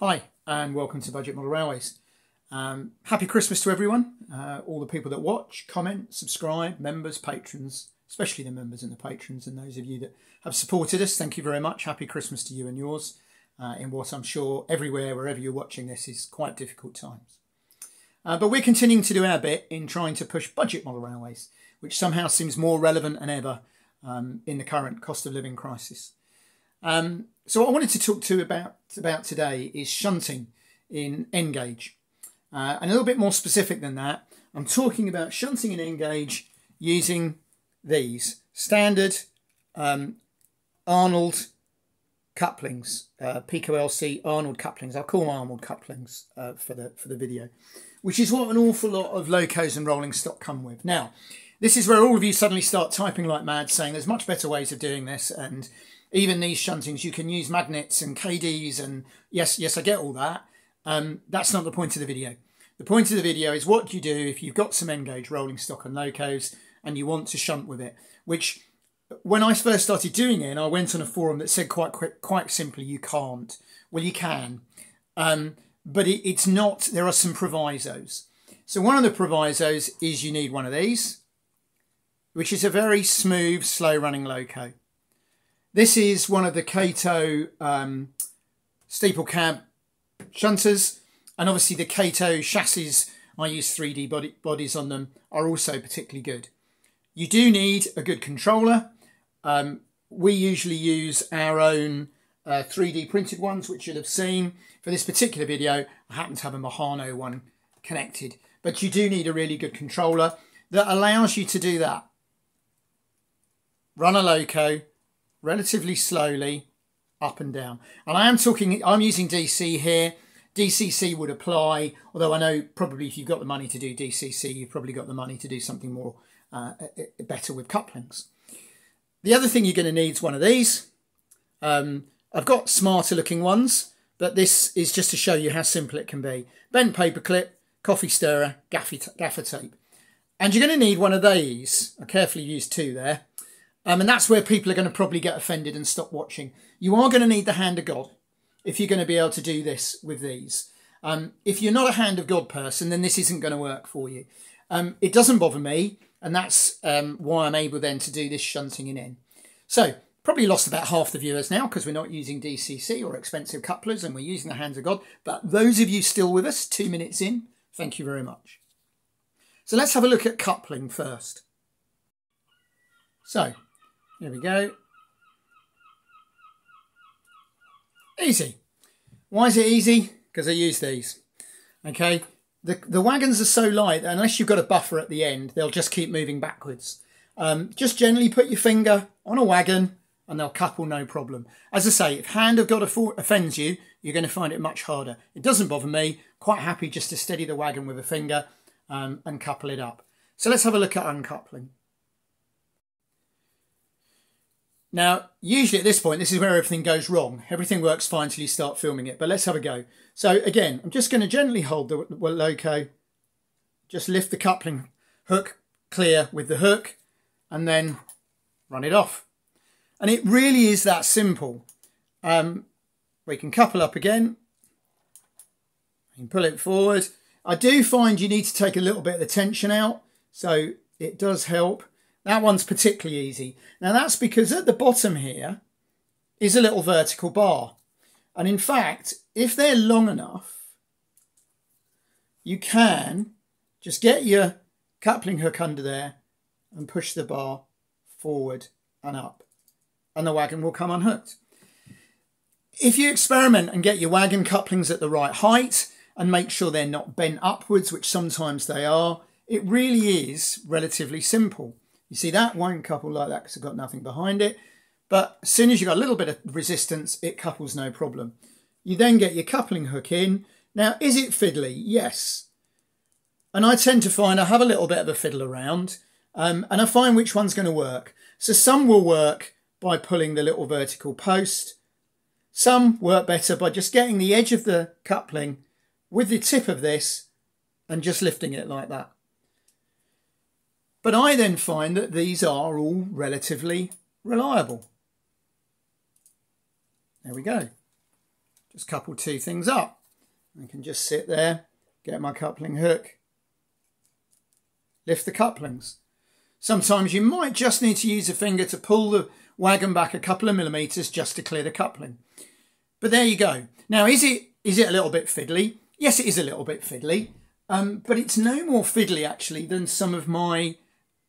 Hi and welcome to Budget Model Railways. Happy Christmas to everyone, all the people that watch, comment, subscribe, members, patrons, especially the members and the patrons, and those of you that have supported us. Thank you very much. Happy Christmas to you and yours in what I'm sure everywhere, wherever you're watching this, is quite difficult times. But we're continuing to do our bit in trying to push budget model railways, which somehow seems more relevant than ever in the current cost of living crisis. So what I wanted to talk to you about today is shunting in N gauge. And a little bit more specific than that, I'm talking about shunting in N gauge using these standard Arnold couplings, Peco LC Arnold couplings. I'll call them Arnold couplings for the video, which is what an awful lot of locos and rolling stock come with. Now, this is where all of you suddenly start typing like mad, saying there's much better ways of doing this, and even these shuntings, you can use magnets and KDs, and yes, I get all that. That's not the point of the video. The point of the video is what do you do if you've got some N gauge rolling stock and locos and you want to shunt with it, which when I first started doing it, I went on a forum that said quite simply, you can't. Well, you can, but it's not, there are some provisos. So one of the provisos is you need one of these, which is a very smooth, slow running loco. This is one of the Kato steeple cab shunters, and obviously the Kato chassis, I use 3D bodies on them, are also particularly good. You do need a good controller. We usually use our own 3D printed ones, which you'll have seen. For this particular video, I happen to have a Mahano one connected, but you do need a really good controller that allows you to do that. Run a loco relatively slowly up and down. And I'm using DC here. DCC would apply, although I know probably if you've got the money to do DCC, you've probably got the money to do something more better with couplings. The other thing you're going to need is one of these. I've got smarter looking ones, but this is just to show you how simple it can be. Bent paper clip, coffee stirrer, gaffer tape. And you're going to need one of these. I carefully used two there. And that's where people are going to probably get offended and stop watching. You are going to need the hand of God if you're going to be able to do this with these. If you're not a hand of God person, then this isn't going to work for you. It doesn't bother me, and that's why I'm able then to do this shunting in N. So, probably lost about half the viewers now because we're not using DCC or expensive couplers and we're using the hands of God. But those of you still with us, 2 minutes in, thank you very much. So let's have a look at coupling first. So, here we go. Easy. Why is it easy? Because I use these. Okay. The wagons are so light that unless you've got a buffer at the end, they'll just keep moving backwards. Just generally put your finger on a wagon and they'll couple no problem. As I say, if hand of God offends you, you're going to find it much harder. It doesn't bother me. Quite happy just to steady the wagon with a finger and couple it up. So let's have a look at uncoupling. Now, usually at this point, this is where everything goes wrong. Everything works fine until you start filming it, but let's have a go. So again, I'm just going to gently hold the loco, just lift the coupling hook clear with the hook, and then run it off. And it really is that simple. We can couple up again. You can pull it forward. I do find you need to take a little bit of the tension out, so it does help. That one's particularly easy. Now that's because at the bottom here is a little vertical bar. And in fact, if they're long enough, you can just get your coupling hook under there and push the bar forward and up. And the wagon will come unhooked. If you experiment and get your wagon couplings at the right height and make sure they're not bent upwards, which sometimes they are, it really is relatively simple. You see, that won't couple like that because I've got nothing behind it. But as soon as you've got a little bit of resistance, it couples no problem. You then get your coupling hook in. Now, is it fiddly? Yes. And I tend to find I have a little bit of a fiddle around and I find which one's going to work. So some will work by pulling the little vertical post. Some work better by just getting the edge of the coupling with the tip of this and just lifting it like that. But I then find that these are all relatively reliable. There we go. just couple two things up. I can just sit there, get my coupling hook, lift the couplings. Sometimes you might just need to use a finger to pull the wagon back a couple of millimetres just to clear the coupling. But there you go. Now, is it a little bit fiddly? Yes, it is a little bit fiddly, but it's no more fiddly actually than some of my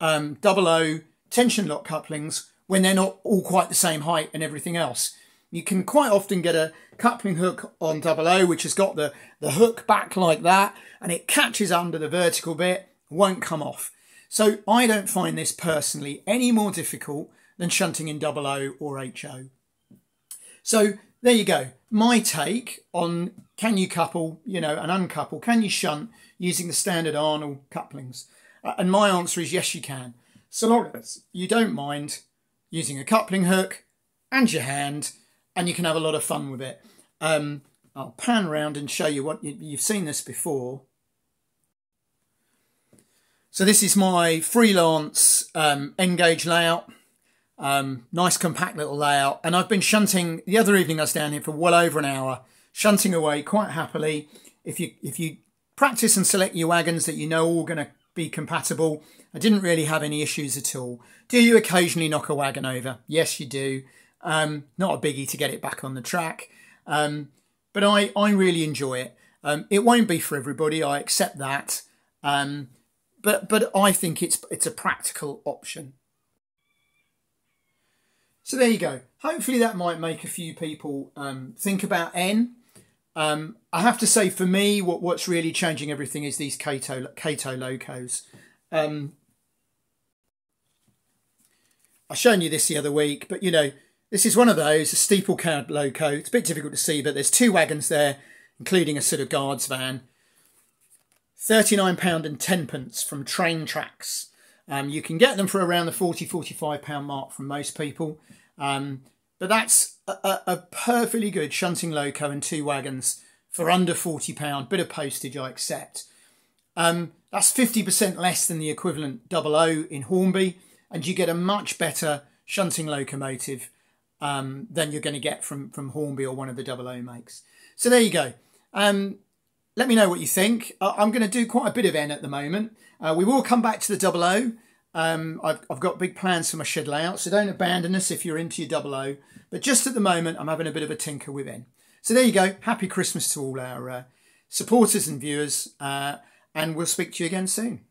00 tension lock couplings when they're not all quite the same height and everything else. You can quite often get a coupling hook on 00 which has got the hook back like that, and it catches under the vertical bit, won't come off. So I don't find this personally any more difficult than shunting in 00 or HO. So there you go. My take on can you couple, and uncouple, can you shunt using the standard Arnold couplings? And my answer is yes, you can. So long as you don't mind using a coupling hook and your hand, and you can have a lot of fun with it. I'll pan around and show you what you've seen this before. So this is my freelance N-gauge layout. Nice compact little layout, and I've been shunting. The other evening I was down here for well over an hour, shunting away quite happily. If you practice and select your wagons that you know are all going to be compatible, I didn't really have any issues at all. Do you occasionally knock a wagon over? Yes, you do. Not a biggie to get it back on the track, but I really enjoy it. It won't be for everybody, I accept that, but I think it's a practical option. So there you go. Hopefully that might make a few people think about N. I have to say, for me, what's really changing everything is these Kato locos. I've shown you this the other week, but this is one of those, a steeple cab loco. It's a bit difficult to see, but there's two wagons there, including a sort of guards van. £39 and 10p from Train Tracks. You can get them for around the £40–45 mark from most people. But that's a perfectly good shunting loco and two wagons for under £40. Bit of postage, I accept. That's 50% less than the equivalent 00 in Hornby, and you get a much better shunting locomotive than you're going to get from Hornby or one of the 00 makes. So there you go. Let me know what you think. I'm going to do quite a bit of N at the moment. We will come back to the 00. I've got big plans for my shed layout, so don't abandon us if you're into your 00. But just at the moment, I'm having a bit of a tinker with N. So there you go. Happy Christmas to all our supporters and viewers, and we'll speak to you again soon.